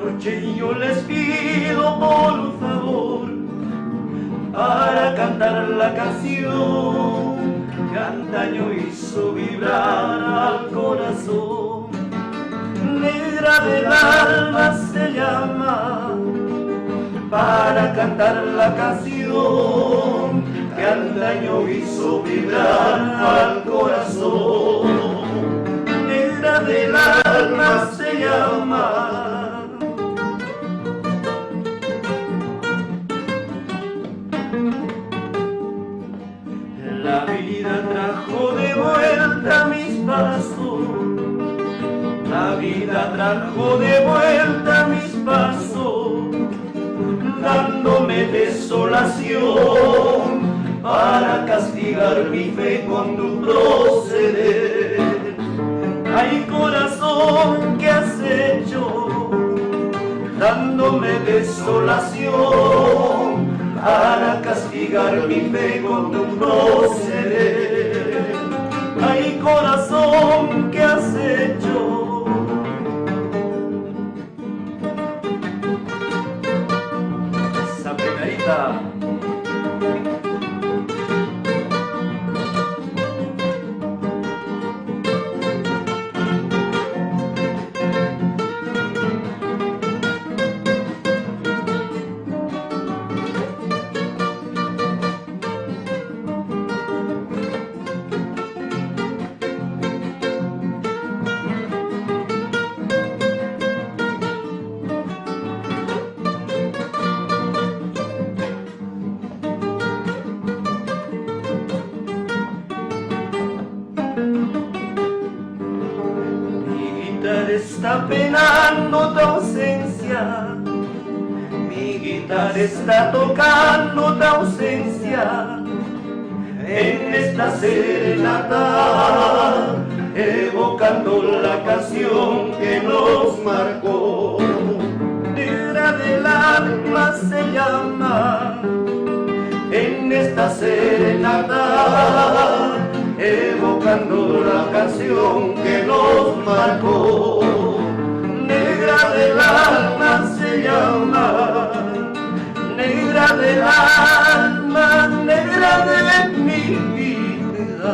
noche yo les pido por favor para cantar la canción que antaño hizo vibrar al corazón. Negra del alma se llama, para cantar la canción que antaño hizo vibrar al corazón. Negra del alma se llama. La vida trajo de vuelta mis pasos, la vida trajo de vuelta mis pasos, dándome desolación para castigar mi fe con tu proceder. Ay, corazón, ¿qué has hecho? Dándome desolación para castigar mi fe con tu proceder. Ay, corazón, ¿qué has hecho? Esa pegadita. Está penando tu ausencia, mi guitarra está tocando tu ausencia en esta serenata, evocando la canción que nos marcó. Negra del alma se llama, en esta serenata, evocando la canción que nos marcó. Negra del alma se llama, negra del alma, negra de mi vida.